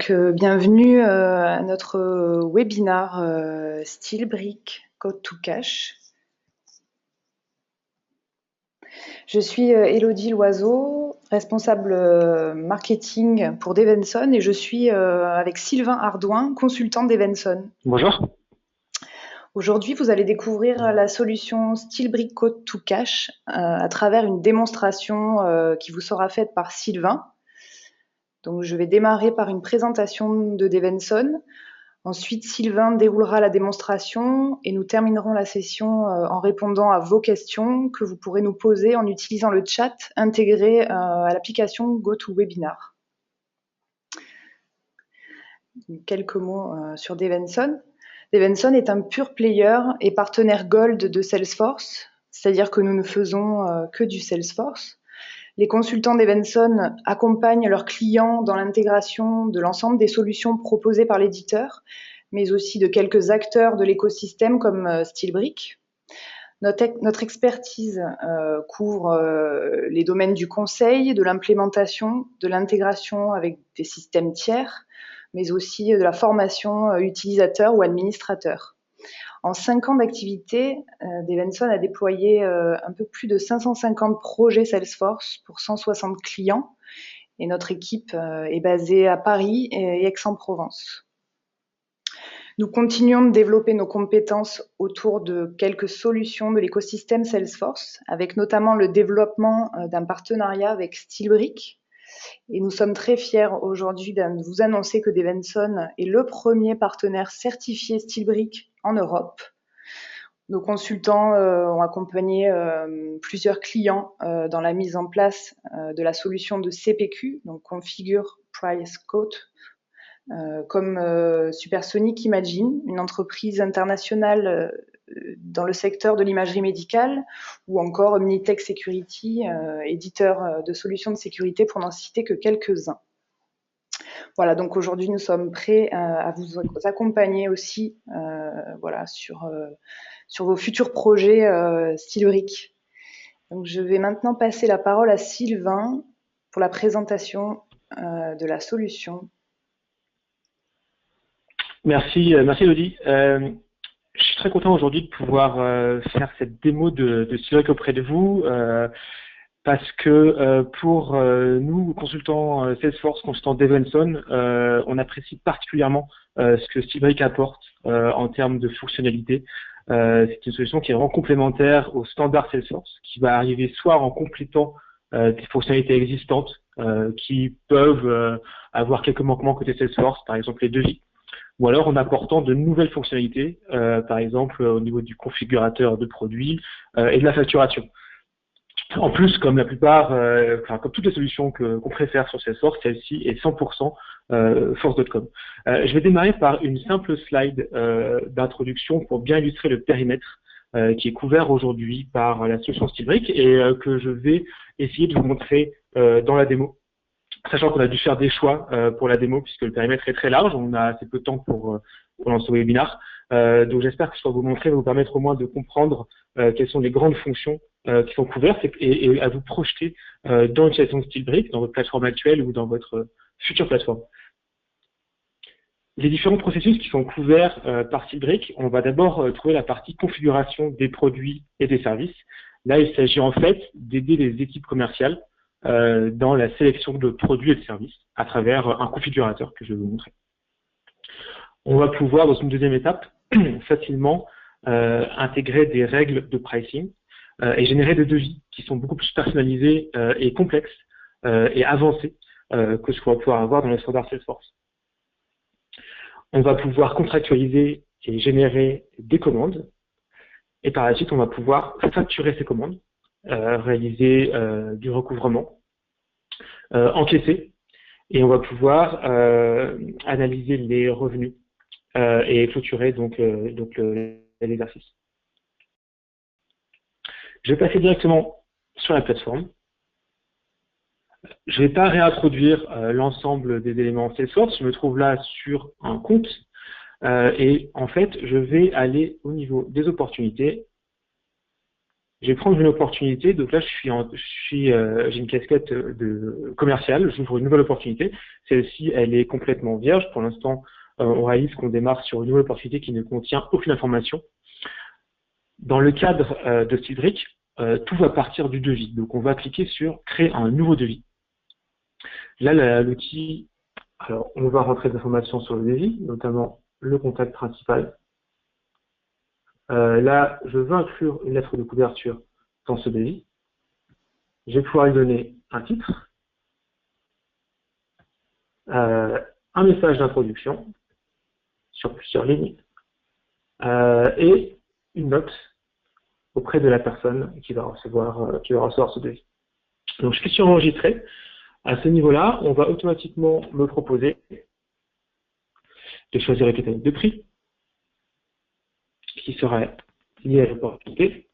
Bienvenue à notre webinar SteelBrick Code to Cash. Je suis Élodie Loiseau, responsable marketing pour Devenson et je suis avec Sylvain Ardouin, consultant Devenson. Bonjour. Aujourd'hui, vous allez découvrir la solution SteelBrick Code to Cash à travers une démonstration qui vous sera faite par Sylvain. Donc, je vais démarrer par une présentation de Devenson. Ensuite, Sylvain déroulera la démonstration et nous terminerons la session en répondant à vos questions que vous pourrez nous poser en utilisant le chat intégré à l'application GoToWebinar. Quelques mots sur Devenson. Devenson est un pure player et partenaire Gold de Salesforce, c'est-à-dire que nous ne faisons que du Salesforce. Les consultants Devenson accompagnent leurs clients dans l'intégration de l'ensemble des solutions proposées par l'éditeur, mais aussi de quelques acteurs de l'écosystème comme SteelBrick. Notre expertise couvre les domaines du conseil, de l'implémentation, de l'intégration avec des systèmes tiers, mais aussi de la formation utilisateur ou administrateur. En 5 ans d'activité, Devenson a déployé un peu plus de 550 projets Salesforce pour 160 clients et notre équipe est basée à Paris et Aix-en-Provence. Nous continuons de développer nos compétences autour de quelques solutions de l'écosystème Salesforce, avec notamment le développement d'un partenariat avec SteelBrick. Et nous sommes très fiers aujourd'hui de vous annoncer que Devenson est le premier partenaire certifié SteelBrick en Europe. Nos consultants ont accompagné plusieurs clients dans la mise en place de la solution de CPQ, donc Configure Price Quote, comme Supersonic Imagine, une entreprise internationale dans le secteur de l'imagerie médicale, ou encore Omnitech Security, éditeur de solutions de sécurité, pour n'en citer que quelques-uns. Voilà, donc aujourd'hui nous sommes prêts à vous accompagner aussi sur vos futurs projets SteelBrick. Donc je vais maintenant passer la parole à Sylvain pour la présentation de la solution. Merci Élodie. Je suis très content aujourd'hui de pouvoir faire cette démo de SteelBrick auprès de vous parce que pour nous, consultants Salesforce, consultants Devenson, on apprécie particulièrement ce que SteelBrick apporte en termes de fonctionnalité. C'est une solution qui est vraiment complémentaire au standard Salesforce, qui va arriver soit en complétant des fonctionnalités existantes qui peuvent avoir quelques manquements côté Salesforce, par exemple les devis, ou alors en apportant de nouvelles fonctionnalités, par exemple au niveau du configurateur de produits et de la facturation. En plus, comme la plupart, comme toutes les solutions qu'on préfère sur Salesforce, celle-ci est 100% force.com. Je vais démarrer par une simple slide d'introduction pour bien illustrer le périmètre qui est couvert aujourd'hui par la solution SteelBrick et que je vais essayer de vous montrer dans la démo. Sachant qu'on a dû faire des choix pour la démo puisque le périmètre est très large, on a assez peu de temps pour lancer ce webinaire. Donc j'espère que ce que je vais vous montrer va vous permettre au moins de comprendre quelles sont les grandes fonctions qui sont couvertes et à vous projeter dans l'utilisation de SteelBrick, dans votre plateforme actuelle ou dans votre future plateforme. Les différents processus qui sont couverts par SteelBrick, on va d'abord trouver la partie configuration des produits et des services. Là, il s'agit en fait d'aider les équipes commerciales dans la sélection de produits et de services à travers un configurateur que je vais vous montrer. On va pouvoir, dans une deuxième étape, facilement intégrer des règles de pricing et générer des devis qui sont beaucoup plus personnalisés et complexes et avancés que ce qu'on va pouvoir avoir dans les standards Salesforce. On va pouvoir contractualiser et générer des commandes et par la suite, on va pouvoir facturer ces commandes, réaliser du recouvrement, encaisser et on va pouvoir analyser les revenus et clôturer donc l'exercice. Je vais passer directement sur la plateforme. Je ne vais pas réintroduire l'ensemble des éléments Salesforce. Je me trouve là sur un compte et en fait, je vais aller au niveau des opportunités Je vais prendre une opportunité. Donc là, j'ai une casquette de commerciale. J'ouvre une nouvelle opportunité. Celle-ci, elle est complètement vierge. Pour l'instant, on réalise qu'on démarre sur une nouvelle opportunité qui ne contient aucune information. Dans le cadre de Cydric, tout va partir du devis. Donc, on va cliquer sur créer un nouveau devis. Là, l'outil, alors, on va rentrer des informations sur le devis, notamment le contact principal. Là, je veux inclure une lettre de couverture dans ce devis. Je vais pouvoir lui donner un titre, un message d'introduction sur plusieurs lignes et une note auprès de la personne qui va recevoir ce devis. Donc, je clique sur enregistrer. À ce niveau-là, on va automatiquement me proposer de choisir une catégorie de prix qui serait liée à l'opportunité.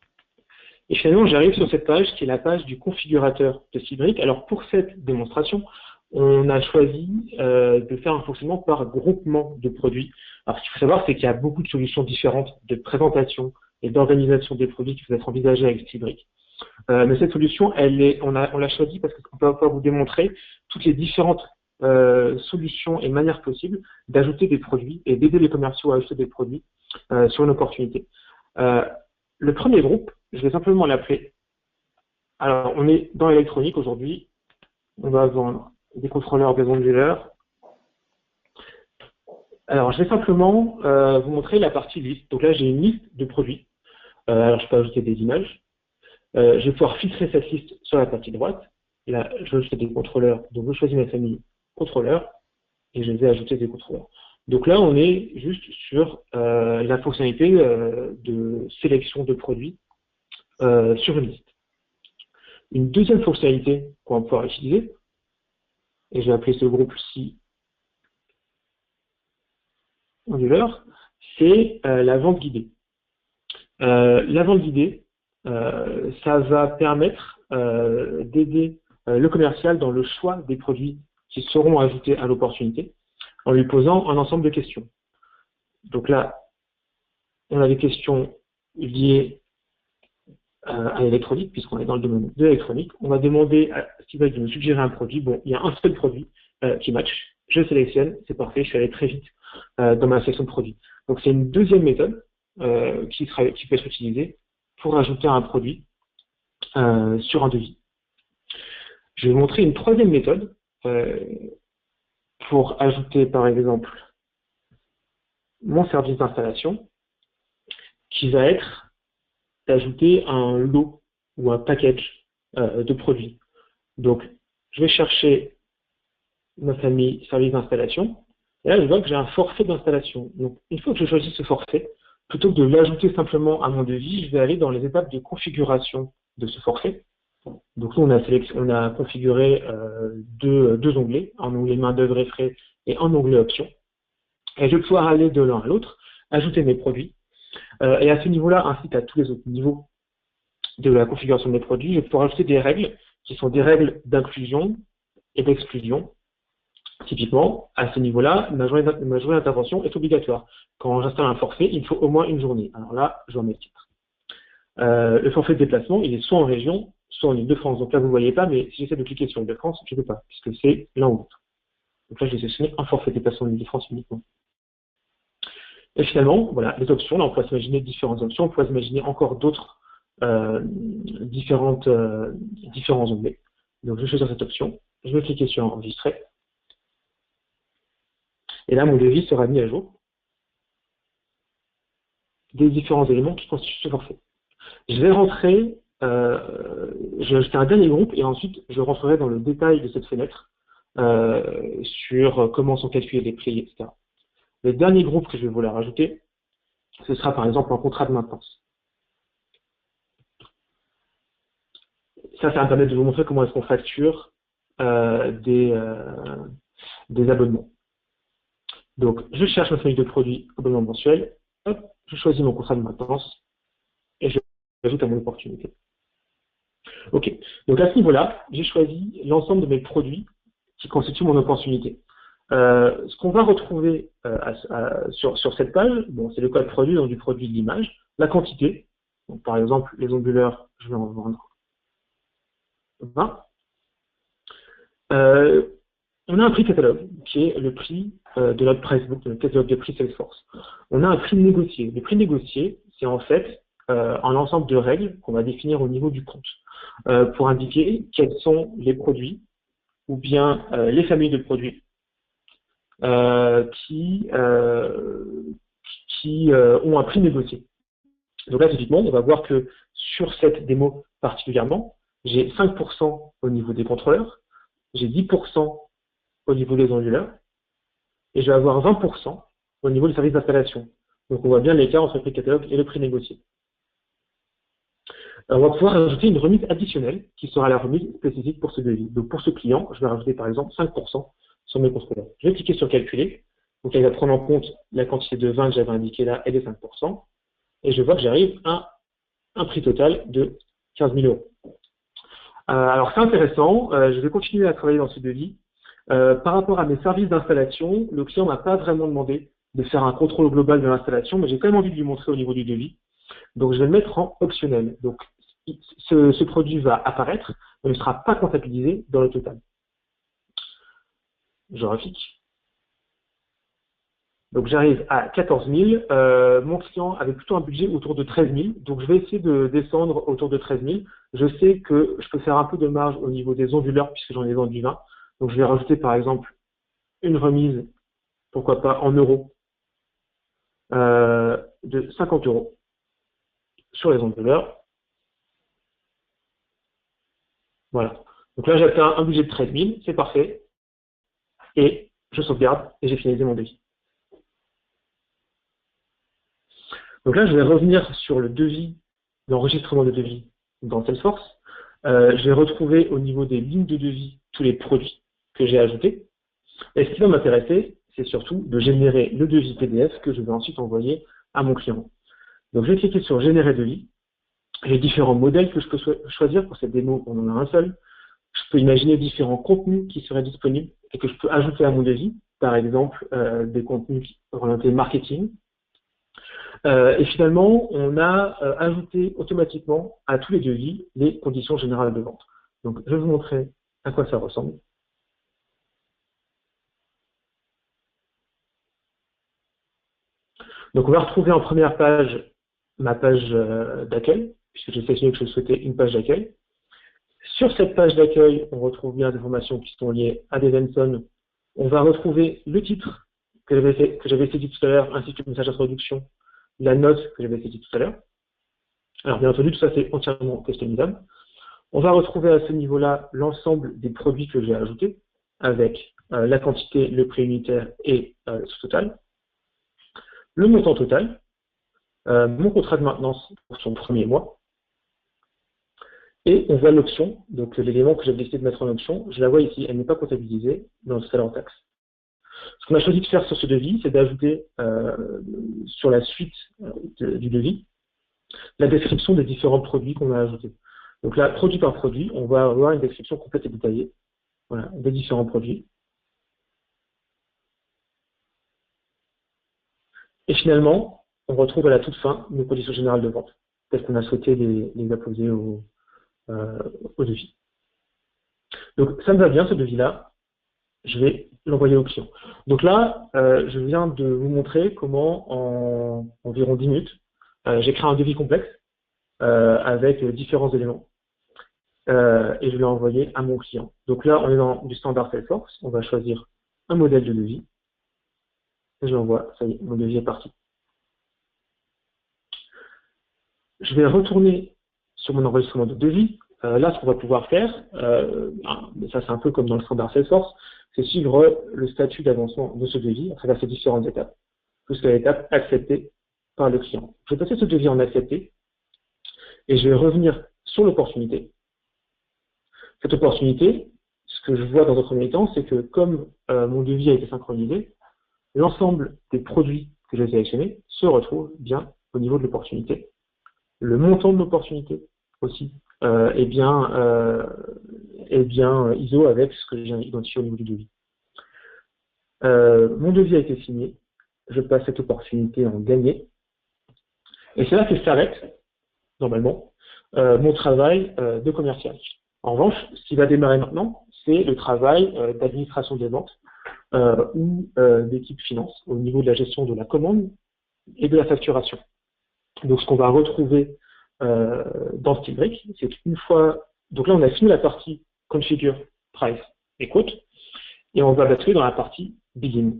Et finalement, j'arrive sur cette page qui est la page du configurateur de Cydric. Alors, pour cette démonstration, on a choisi de faire un fonctionnement par groupement de produits. Alors, ce qu'il faut savoir, c'est qu'il y a beaucoup de solutions différentes de présentation et d'organisation des produits qui peuvent être envisagées avec Cydric. Mais cette solution, on l'a choisie parce qu'on peut pouvoir vous démontrer toutes les différentes solutions et manières possibles d'ajouter des produits et d'aider les commerciaux à ajouter des produits sur une opportunité. Le premier groupe, je vais simplement l'appeler. Alors, on est dans l'électronique aujourd'hui. On va vendre des contrôleurs, des onduleurs. Alors, je vais simplement vous montrer la partie liste. Donc là, j'ai une liste de produits. Alors, je peux ajouter des images. Je vais pouvoir filtrer cette liste sur la partie droite. Là, je veux ajouter des contrôleurs. Donc, je choisis ma famille contrôleurs et je vais ajouter des contrôleurs. Donc là, on est juste sur la fonctionnalité de sélection de produits sur une liste. Une deuxième fonctionnalité qu'on va pouvoir utiliser, et je vais appeler ce groupe-ci onduleur, c'est la vente guidée. La vente guidée, ça va permettre d'aider le commercial dans le choix des produits qui seront ajoutés à l'opportunité en lui posant un ensemble de questions. Donc là, on a des questions liées à l'électronique, puisqu'on est dans le domaine de l'électronique. On va demander à Cydric de nous suggérer un produit. Bon, il y a un seul produit qui match. Je le sélectionne, c'est parfait, je suis allé très vite dans ma sélection de produits. Donc c'est une deuxième méthode qui peut être utilisée pour ajouter un produit sur un devis. Je vais vous montrer une troisième méthode pour ajouter par exemple mon service d'installation qui va être d'ajouter un lot ou un package de produits. Donc je vais chercher ma famille service d'installation et là je vois que j'ai un forfait d'installation. Donc une fois que je choisis ce forfait, plutôt que de l'ajouter simplement à mon devis, je vais aller dans les étapes de configuration de ce forfait. Donc nous, on a configuré deux onglets, un onglet main d'œuvre et frais et un onglet options. Et je vais pouvoir aller de l'un à l'autre, ajouter mes produits. Et à ce niveau-là, ainsi qu'à tous les autres niveaux de la configuration de mes produits, je vais pouvoir ajouter des règles qui sont des règles d'inclusion et d'exclusion. Typiquement, à ce niveau-là, ma journée d'intervention est obligatoire. Quand j'installe un forfait, il faut au moins une journée. Alors là, je vais en mettre titre. Le forfait de déplacement, il est soit en région, soit en Île-de-France. Donc là, vous ne voyez pas, mais si j'essaie de cliquer sur Île-de-France, je ne peux pas, puisque c'est l'un ou l'autre. Donc là, je vais sélectionner un forfait de déplacement en Île-de-France uniquement. Et finalement, voilà, les options. Là, on pourrait s'imaginer différentes options. On pourrait s'imaginer encore d'autres différents onglets. Donc, je vais choisir cette option. Je vais cliquer sur enregistrer. Et là, mon devis sera mis à jour des différents éléments qui constituent ce forfait. Je vais rentrer, je vais ajouter un dernier groupe et ensuite je rentrerai dans le détail de cette fenêtre sur comment sont calculés les prix, etc. Le dernier groupe que je vais vouloir rajouter, ce sera par exemple un contrat de maintenance. Ça va me permettre de vous montrer comment est-ce qu'on facture des abonnements. Donc, je cherche ma famille de produits abonnement mensuel, hop, je choisis mon contrat de maintenance et je l'ajoute à mon opportunité. Ok, donc à ce niveau-là, j'ai choisi l'ensemble de mes produits qui constituent mon opportunité. Ce qu'on va retrouver sur cette page, bon, c'est le code produit, donc du produit de l'image, la quantité, donc par exemple les onduleurs, je vais en vendre 20. On a un prix catalogue, qui est le prix de notre pricebook, de notre catalogue de prix Salesforce. On a un prix négocié. Le prix négocié, c'est en fait un ensemble de règles qu'on va définir au niveau du compte pour indiquer quels sont les produits ou bien les familles de produits qui ont un prix négocié. Donc là, typiquement, on va voir que sur cette démo particulièrement, j'ai 5% au niveau des contrôleurs, j'ai 10% au niveau des onduleurs, et je vais avoir 20% au niveau des services d'installation. Donc on voit bien l'écart entre le prix catalogue et le prix négocié. On va pouvoir ajouter une remise additionnelle qui sera la remise spécifique pour ce devis. Donc pour ce client, je vais rajouter par exemple 5% sur mes contrôleurs. Je vais cliquer sur calculer. Donc il va prendre en compte la quantité de 20 que j'avais indiqué là et les 5%. Et je vois que j'arrive à un prix total de 15 000 euros. Alors c'est intéressant, je vais continuer à travailler dans ce devis. Par rapport à mes services d'installation, le client m'a pas vraiment demandé de faire un contrôle global de l'installation, mais j'ai quand même envie de lui montrer au niveau du devis. Donc je vais le mettre en optionnel. Donc ce produit va apparaître, mais ne sera pas comptabilisé dans le total. Je refixe. Donc j'arrive à 14 000. Mon client avait plutôt un budget autour de 13 000. Donc je vais essayer de descendre autour de 13 000. Je sais que je peux faire un peu de marge au niveau des onduleurs puisque j'en ai vendu 20. Donc je vais rajouter par exemple une remise, pourquoi pas en euros, de 50 euros sur les onduleurs. Voilà. Donc là j'atteins un budget de 13 000, c'est parfait. Et je sauvegarde et j'ai finalisé mon devis. Donc là, je vais revenir sur le devis, l'enregistrement de devis dans Salesforce. Je vais retrouver au niveau des lignes de devis tous les produits que j'ai ajoutés. Et ce qui va m'intéresser, c'est surtout de générer le devis PDF que je vais ensuite envoyer à mon client. Donc je vais cliquer sur Générer devis. J'ai différents modèles que je peux choisir. Pour cette démo, on en a un seul. Je peux imaginer différents contenus qui seraient disponibles et que je peux ajouter à mon devis. Par exemple, des contenus orientés marketing. Et finalement, on a ajouté automatiquement à tous les devis les conditions générales de vente. Donc, je vais vous montrer à quoi ça ressemble. Donc, on va retrouver en première page ma page d'accueil, puisque j'ai sélectionné que je souhaitais une page d'accueil. Sur cette page d'accueil, on retrouve bien des informations qui sont liées à Devenson. On va retrouver le titre que j'avais saisi tout à l'heure, ainsi que le message d'introduction, la note que j'avais saisi tout à l'heure. Alors, bien entendu, tout ça, c'est entièrement customisable. On va retrouver à ce niveau-là l'ensemble des produits que j'ai ajoutés, avec la quantité, le prix unitaire et ce total. Le montant total, mon contrat de maintenance pour son premier mois. Et on voit l'option, donc l'élément que j'avais décidé de mettre en option, je la vois ici, elle n'est pas comptabilisée dans le salaire en taxe. Ce qu'on a choisi de faire sur ce devis, c'est d'ajouter sur la suite du devis la description des différents produits qu'on a ajoutés. Donc là, produit par produit, on va avoir une description complète et détaillée, voilà, des différents produits. Et finalement, on retrouve à la toute fin nos conditions générales de vente, telles qu'on a souhaité les apposer au devis. Donc ça me va bien ce devis-là, je vais l'envoyer au client. Donc là, je viens de vous montrer comment en environ 10 minutes, j'ai créé un devis complexe avec différents éléments. Et je vais l'envoyer à mon client. Donc là, on est dans du standard Salesforce, on va choisir un modèle de devis, et je l'envoie, ça y est, mon devis est parti. Je vais retourner sur mon enregistrement de devis. Là, ce qu'on va pouvoir faire, ça c'est un peu comme dans le standard Salesforce, c'est suivre le statut d'avancement de ce devis à travers ces différentes étapes, jusqu'à l'étape acceptée par le client. Je vais passer ce devis en accepté, et je vais revenir sur l'opportunité. Cette opportunité, ce que je vois dans un premier temps, c'est que comme mon devis a été synchronisé, l'ensemble des produits que j'ai sélectionnés se retrouvent bien au niveau de l'opportunité. Le montant de l'opportunité aussi est bien ISO avec ce que j'ai identifié au niveau du devis. Mon devis a été signé, je passe cette opportunité en gagné, et c'est là que s'arrête normalement, mon travail de commercial. En revanche, ce qui va démarrer maintenant, c'est le travail d'administration des ventes ou d'équipe finance au niveau de la gestion de la commande et de la facturation. Donc, ce qu'on va retrouver dans SteelBrick, c'est qu'une fois, donc là, on a fini la partie configure, price et quote, et on va basculer dans la partie begin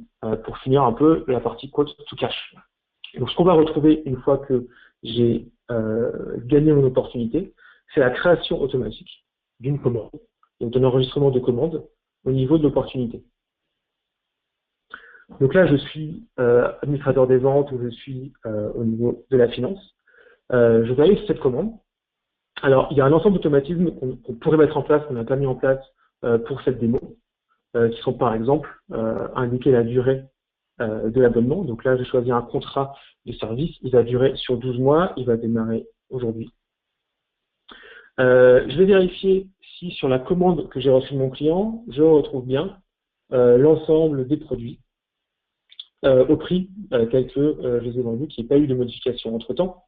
pour finir un peu la partie quote to cash. Donc, ce qu'on va retrouver une fois que j'ai gagné mon opportunité, c'est la création automatique d'une commande, donc d'un enregistrement de commande au niveau de l'opportunité. Donc là, je suis administrateur des ventes ou je suis au niveau de la finance. Je vais aller sur cette commande. Alors, il y a un ensemble d'automatismes qu'on pourrait mettre en place, qu'on n'a pas mis en place pour cette démo, qui sont par exemple indiquer la durée de l'abonnement. Donc là, j'ai choisi un contrat de service. Il va durer sur 12 mois. Il va démarrer aujourd'hui. Je vais vérifier si sur la commande que j'ai reçue de mon client, je retrouve bien l'ensemble des produits au prix tel que je les ai vendus, qu'il n'y ait pas eu de modification entre-temps.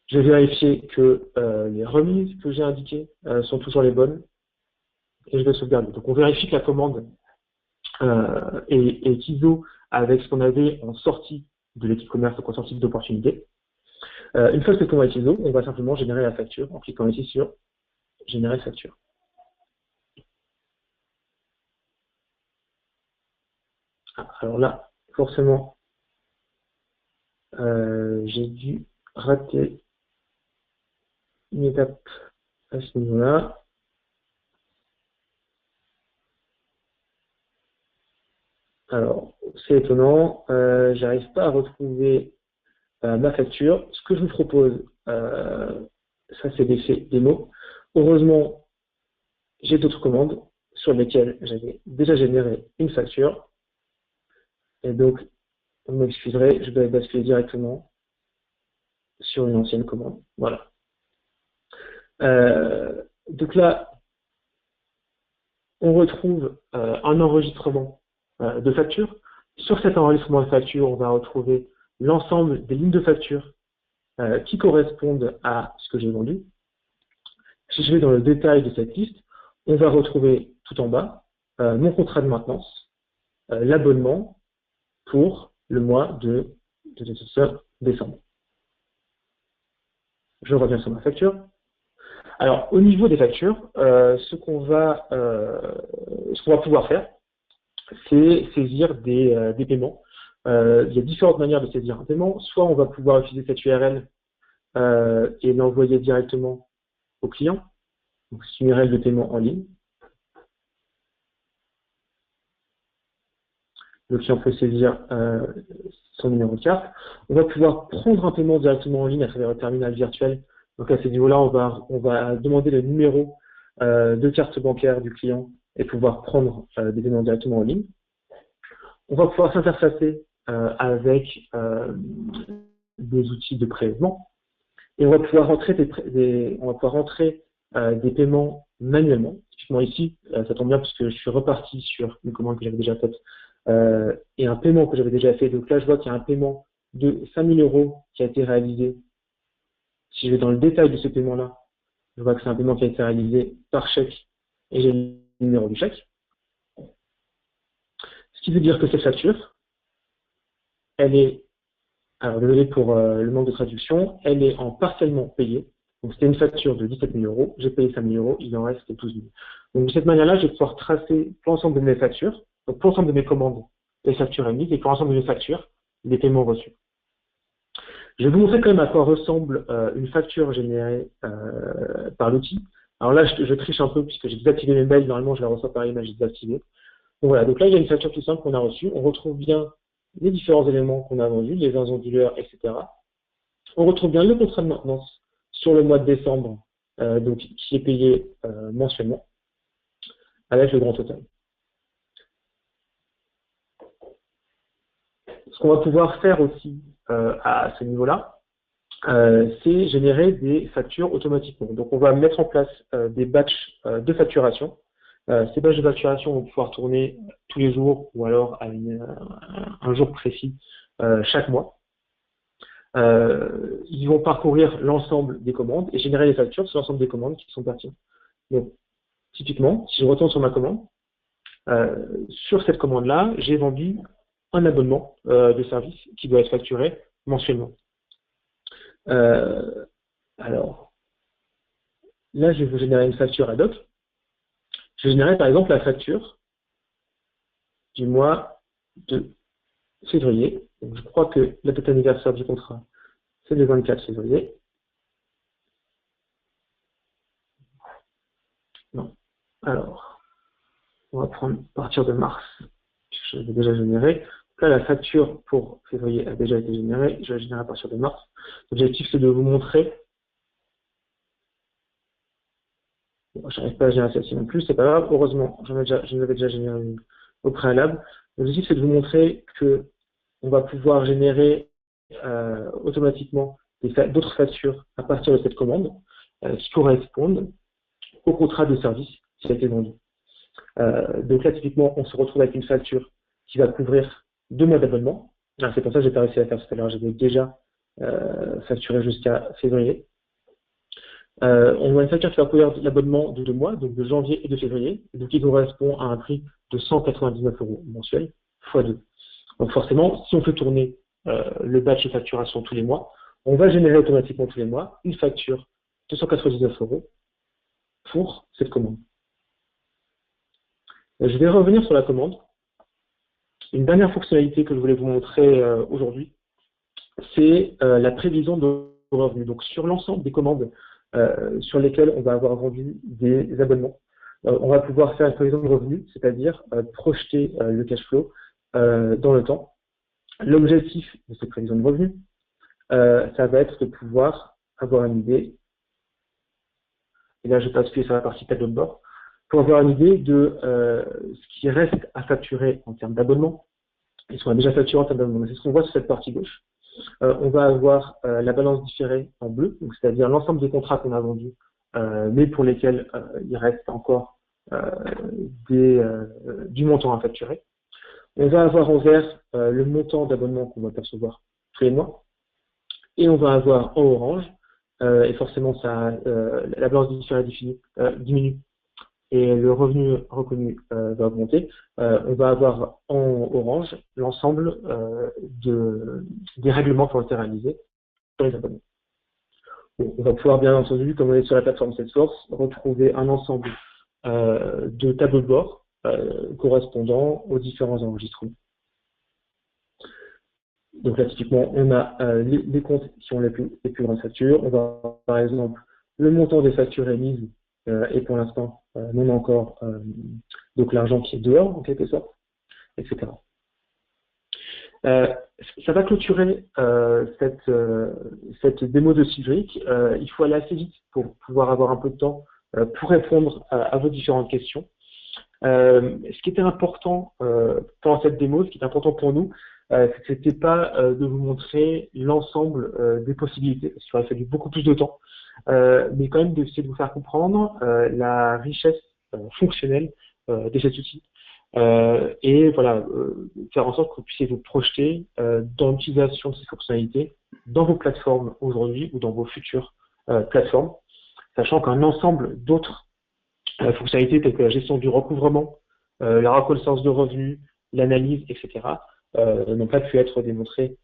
Je vais vérifier que les remises que j'ai indiquées sont toujours les bonnes et je vais sauvegarder. Donc on vérifie que la commande est ISO avec ce qu'on avait en sortie de l'équipe commerce, donc en sortie d'opportunité. Une fois que cette commande est ISO, on va simplement générer la facture en cliquant ici sur générer facture. Alors là, forcément, j'ai dû rater une étape à ce niveau-là. Alors, c'est étonnant, j'arrive pas à retrouver ma facture. Ce que je vous propose, ça c'est des démos. Heureusement, j'ai d'autres commandes sur lesquelles j'avais déjà généré une facture. Et donc, vous m'excuserez, je vais basculer directement sur une ancienne commande. Voilà. Donc là, on retrouve un enregistrement de facture. Sur cet enregistrement de facture, on va retrouver l'ensemble des lignes de facture qui correspondent à ce que j'ai vendu. Si je vais dans le détail de cette liste, on va retrouver tout en bas mon contrat de maintenance, l'abonnement pour le mois de décembre. Je reviens sur ma facture. Alors, au niveau des factures, ce qu'on va pouvoir faire, c'est saisir des paiements. Il y a différentes manières de saisir un paiement. Soit on va pouvoir utiliser cette URL et l'envoyer directement au client. Donc, c'est une URL de paiement en ligne. Le client peut saisir son numéro de carte. On va pouvoir prendre un paiement directement en ligne à travers le terminal virtuel. Donc à ce niveau-là, on va demander le numéro de carte bancaire du client et pouvoir prendre des paiements directement en ligne. On va pouvoir s'interfacer avec des outils de prélèvement et on va pouvoir rentrer des paiements manuellement. Typiquement ici, ça tombe bien puisque je suis reparti sur une commande que j'avais déjà faite et un paiement que j'avais déjà fait. Donc là, je vois qu'il y a un paiement de 5 000 € qui a été réalisé. Si je vais dans le détail de ce paiement-là, je vois que c'est un paiement qui a été réalisé par chèque et j'ai le numéro du chèque. Ce qui veut dire que cette facture, elle est, alors désolé pour le manque de traduction, elle est en partiellement payée. Donc c'était une facture de 17 000 €, j'ai payé 5 000 €, il en reste 12 000. Donc de cette manière-là, je vais pouvoir tracer pour l'ensemble de mes factures, donc pour l'ensemble de mes commandes, les factures émises et pour l'ensemble de mes factures, les paiements reçus. Je vais vous montrer quand même à quoi ressemble une facture générée par l'outil. Alors là, je triche un peu puisque j'ai désactivé mes mails. Normalement, je la reçois par email, j'ai désactivé. Donc voilà, donc là, il y a une facture tout simple qu'on a reçue. On retrouve bien les différents éléments qu'on a vendus, les vins onduleurs, etc. On retrouve bien le contrat de maintenance sur le mois de décembre, donc qui est payé mensuellement, avec le grand total. Ce qu'on va pouvoir faire aussi à ce niveau-là, c'est générer des factures automatiquement. Donc on va mettre en place des batchs de facturation. Ces batchs de facturation vont pouvoir tourner tous les jours ou alors à un jour précis chaque mois. Ils vont parcourir l'ensemble des commandes et générer les factures sur l'ensemble des commandes qui sont pertinentes. Donc, typiquement, si je retourne sur ma commande, sur cette commande-là, j'ai vendu un abonnement de service qui doit être facturé mensuellement. Alors, là, je vais vous générer une facture ad hoc. Je vais générer par exemple la facture du mois de février. Donc, je crois que la date anniversaire du contrat, c'est le 24 février. Non. Alors, on va prendre à partir de mars. Je l'ai déjà généré. Là, la facture pour février a déjà été générée. Je vais la générer à partir de mars. L'objectif, c'est de vous montrer. Bon, je n'arrive pas à générer celle-ci non plus, c'est pas grave. Heureusement, je l'avais déjà généré une au préalable. L'objectif, c'est de vous montrer que on va pouvoir générer automatiquement d'autres factures à partir de cette commande qui correspondent au contrat de service qui a été vendu. Donc là, typiquement, on se retrouve avec une facture qui va couvrir 2 mois d'abonnement. C'est pour ça que j'ai pas réussi à faire tout à l'heure. J'avais déjà facturé jusqu'à février. On a une facture qui va couvrir l'abonnement de 2 mois, donc de janvier et de février, donc qui correspond à un prix de 199 € mensuel, x 2. Donc forcément, si on fait tourner le batch de facturation tous les mois, on va générer automatiquement tous les mois une facture de 199 € pour cette commande. Je vais revenir sur la commande. Une dernière fonctionnalité que je voulais vous montrer aujourd'hui, c'est la prévision de revenus. Donc sur l'ensemble des commandes sur lesquelles on va avoir vendu des abonnements, on va pouvoir faire une prévision de revenus, c'est-à-dire projeter le cash flow dans le temps. L'objectif de cette prévision de revenus, ça va être de pouvoir avoir une idée, et là je vais appuyer sur la partie tableau de bord, pour avoir une idée de ce qui reste à facturer en termes d'abonnement, et ce qu'on a déjà facturé en termes d'abonnement. C'est ce qu'on voit sur cette partie gauche. On va avoir la balance différée en bleu, c'est-à-dire l'ensemble des contrats qu'on a vendus, mais pour lesquels il reste encore du montant à facturer. On va avoir en vert le montant d'abonnement qu'on va percevoir tous les mois, et on va avoir en orange, et forcément la balance différée diminue, et le revenu reconnu va augmenter. On va avoir en orange l'ensemble des règlements qui ont été réalisés sur les abonnements. Bon, on va pouvoir bien entendu, comme on est sur la plateforme Salesforce, retrouver un ensemble de tableaux de bord correspondant aux différents enregistrements. Donc là, typiquement, on a les comptes qui ont les plus grandes factures. On va avoir, par exemple, le montant des factures émises et pour l'instant, non encore donc l'argent qui est dehors, en quelque sorte, etc. Ça va clôturer cette démo de Cydric. Il faut aller assez vite pour pouvoir avoir un peu de temps pour répondre à vos différentes questions. Ce qui était important pendant cette démo, ce qui est important pour nous, c'est que c'était pas de vous montrer l'ensemble des possibilités, parce qu'il aurait fallu beaucoup plus de temps, mais quand même d'essayer de vous faire comprendre la richesse fonctionnelle de cet outil. Et voilà, faire en sorte que vous puissiez vous projeter dans l'utilisation de ces fonctionnalités dans vos plateformes aujourd'hui ou dans vos futures plateformes, sachant qu'un ensemble d'autres fonctionnalités telles que la gestion du recouvrement, la reconnaissance de revenus, l'analyse, etc. n'ont pas pu être démontrées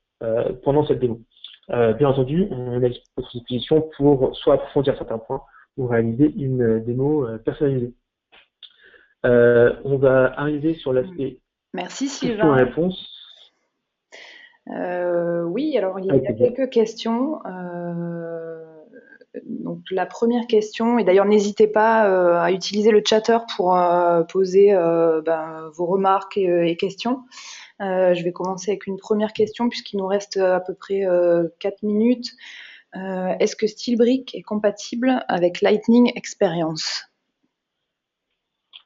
pendant cette démo. Bien entendu, on est à votre disposition pour soit approfondir certains points ou réaliser une démo personnalisée. On va arriver sur l'aspect questions-réponses. Oui, alors il y a quelques questions. Donc la première question, et d'ailleurs n'hésitez pas à utiliser le chatter pour poser vos remarques et questions. Je vais commencer avec une première question puisqu'il nous reste à peu près 4 minutes. Est-ce que SteelBrick est compatible avec Lightning Experience?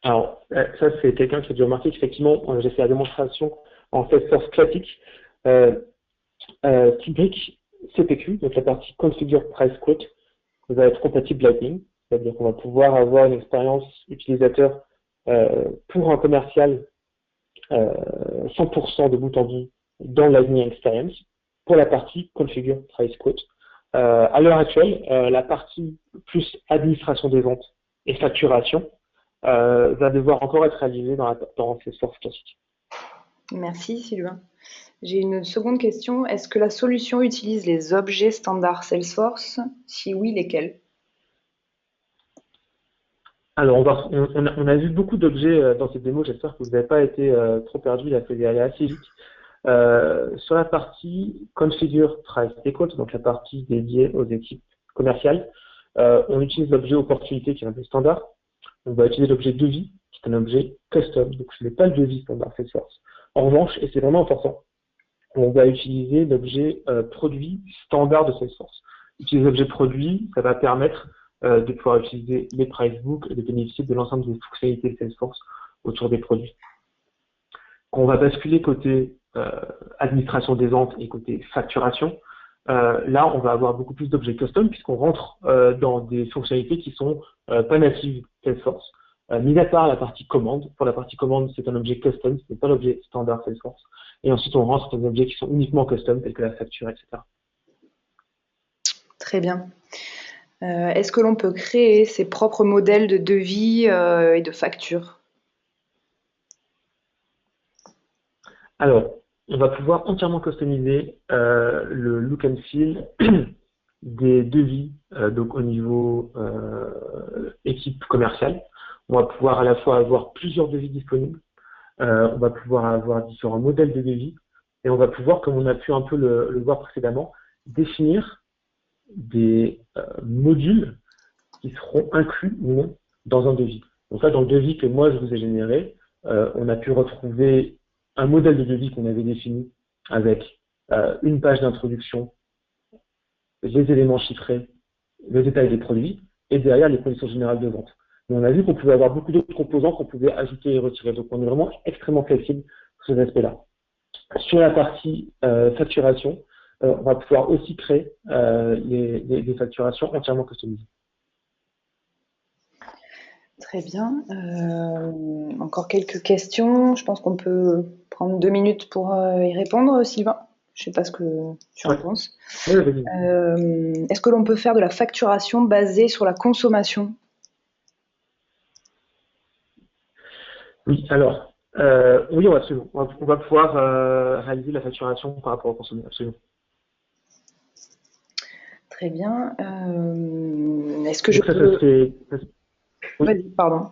Alors, ça c'est quelqu'un qui a dû remarquer qu'effectivement, j'ai fait la démonstration en Salesforce classique. SteelBrick CPQ, donc la partie Configure Price Quote, va être compatible Lightning, c'est-à-dire qu'on va pouvoir avoir une expérience utilisateur pour un commercial 100% de bout en bout dans Lightning Experience. pour la partie configure price quote. À l'heure actuelle, la partie plus administration des ventes et facturation va devoir encore être réalisée dans Salesforce classique. Merci Sylvain. J'ai une seconde question. Est-ce que la solution utilise les objets standards Salesforce? Si oui, lesquels? Alors, on a vu beaucoup d'objets dans cette démo. J'espère que vous n'avez pas été trop perdu. Il a fallu aller assez vite. Sur la partie configure price quote, donc la partie dédiée aux équipes commerciales, on utilise l'objet opportunité qui est un peu standard. On va utiliser l'objet devis qui est un objet custom. Donc, ce n'est pas le devis standard Salesforce. En revanche, et c'est vraiment important, on va utiliser l'objet produit standard de Salesforce. Utiliser l'objet produit, ça va permettre de pouvoir utiliser les price books et de bénéficier de l'ensemble des fonctionnalités de Salesforce autour des produits. Quand on va basculer côté administration des ventes et côté facturation, là, on va avoir beaucoup plus d'objets custom puisqu'on rentre dans des fonctionnalités qui sont pas natives Salesforce. Mis à part la partie commande. Pour la partie commande, c'est un objet custom, ce n'est pas l'objet standard Salesforce. Et ensuite, on rentre dans des objets qui sont uniquement custom, tels que la facture, etc. Très bien. Est-ce que l'on peut créer ses propres modèles de devis et de facture? Alors, on va pouvoir entièrement customiser le look and feel des devis donc au niveau équipe commerciale. On va pouvoir à la fois avoir plusieurs devis disponibles, on va pouvoir avoir différents modèles de devis et on va pouvoir, comme on a pu un peu le voir précédemment, définir des modules qui seront inclus ou non dans un devis. Donc là, dans le devis que moi je vous ai généré, on a pu retrouver un modèle de devis qu'on avait défini avec une page d'introduction, les éléments chiffrés, le détail des produits, et derrière les conditions générales de vente. Mais on a vu qu'on pouvait avoir beaucoup d'autres composants qu'on pouvait ajouter et retirer. Donc on est vraiment extrêmement flexible sur ces aspects-là. Sur la partie facturation, on va pouvoir aussi créer des facturations entièrement customisées. Très bien. Encore quelques questions. Je pense qu'on peut prendre 2 minutes pour y répondre, Sylvain. Je ne sais pas ce que tu en penses. Est-ce que l'on peut faire de la facturation basée sur la consommation? Oui, alors, oui, absolument. On va pouvoir réaliser la facturation par rapport au consommateur, absolument. Très bien. Est-ce que je peux... Oui. Vas-y, pardon.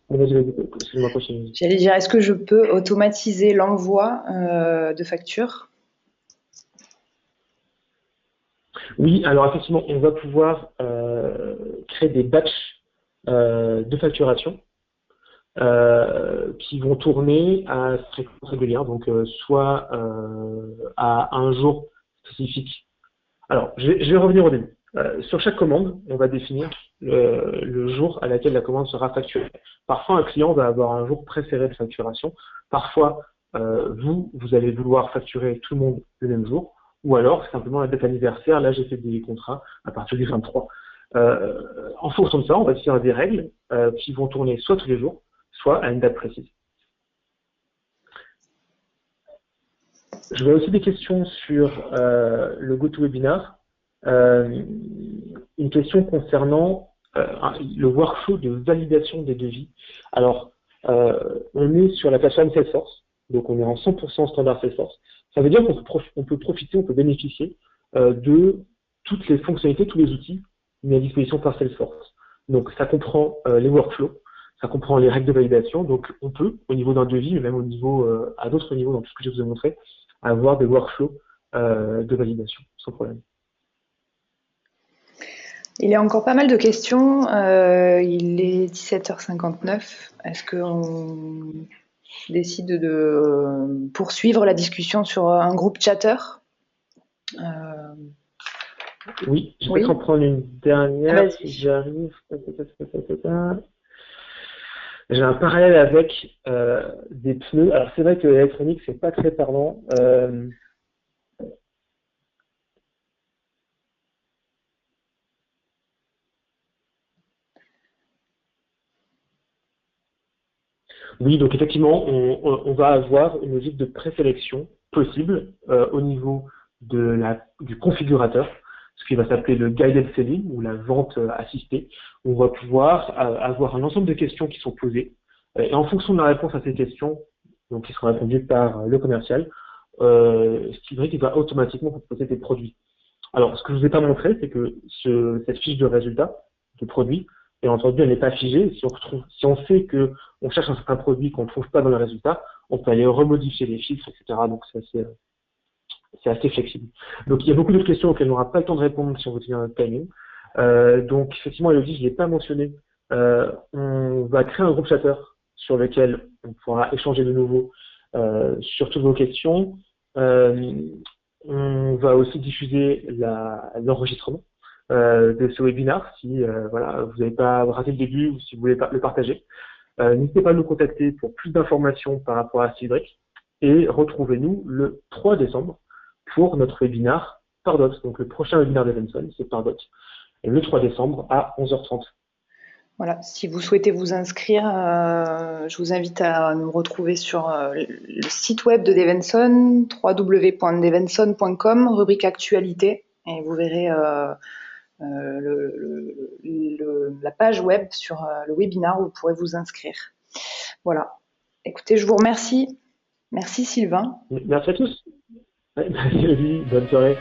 Excuse-moi, continue. J'allais dire, est-ce que je peux automatiser l'envoi de factures? Oui, alors effectivement, on va pouvoir créer des batchs de facturation qui vont tourner à fréquence régulière, donc soit à un jour spécifique. Alors, je vais revenir au début. Sur chaque commande, on va définir le jour à laquelle la commande sera facturée. Parfois, un client va avoir un jour préféré de facturation. Parfois, vous allez vouloir facturer tout le monde le même jour. Ou alors, simplement la date anniversaire. Là, j'ai fait des contrats à partir du 23. En fonction de ça, on va définir des règles qui vont tourner soit tous les jours, soit à une date précise. Je vois aussi des questions sur le GoToWebinar. Une question concernant le workflow de validation des devis. Alors, on est sur la plateforme Salesforce, donc on est en 100% standard Salesforce. Ça veut dire qu'on peut profiter, on peut bénéficier de toutes les fonctionnalités, tous les outils mis à disposition par Salesforce. Donc, ça comprend les workflows, ça comprend les règles de validation. Donc, on peut, au niveau d'un devis, mais même au niveau, à d'autres niveaux, dans tout ce que je vous ai montré, avoir des workflows de validation, sans problème. Il y a encore pas mal de questions. Il est 17h59. Est-ce qu'on décide de poursuivre la discussion sur un groupe chatter? Oui, je vais peut-être en prendre une dernière si j'arrive. J'ai un parallèle avec des pneus. Alors c'est vrai que l'électronique, c'est pas très parlant. Oui, donc effectivement, on va avoir une logique de présélection possible au niveau du configurateur, ce qui va s'appeler le guided selling ou la vente assistée, où on va pouvoir avoir un ensemble de questions qui sont posées. Et en fonction de la réponse à ces questions, donc qui seront répondues par le commercial, Steelbrick va automatiquement proposer des produits. Alors, ce que je ne vous ai pas montré, c'est que cette fiche de résultat, de produit, et entendu, elle n'est pas figée. Si on sait que on cherche un certain produit qu'on ne trouve pas dans le résultat, on peut aller remodifier les chiffres, etc. Donc, c'est assez flexible. Donc, il y a beaucoup d'autres questions auxquelles on n'aura pas le temps de répondre si on veut tenir notre timing. Donc, effectivement, Elodie, je ne l'ai pas mentionné. On va créer un groupe chatter sur lequel on pourra échanger de nouveau sur toutes vos questions. On va aussi diffuser l'enregistrement de ce webinaire si voilà, vous n'avez pas raté le début ou si vous voulez le partager. N'hésitez pas à nous contacter pour plus d'informations par rapport à Steelbrick et retrouvez-nous le 3 décembre pour notre webinaire Pardot. Donc le prochain webinaire d'Evenson, c'est Pardot, le 3 décembre à 11h30. Voilà, si vous souhaitez vous inscrire, je vous invite à nous retrouver sur le site web de Devenson, www.devenson.com, rubrique actualité, et vous verrez la page web sur le webinaire où vous pourrez vous inscrire. Voilà. Écoutez, je vous remercie. Merci Sylvain. Merci à tous. Merci Olivier, bonne soirée.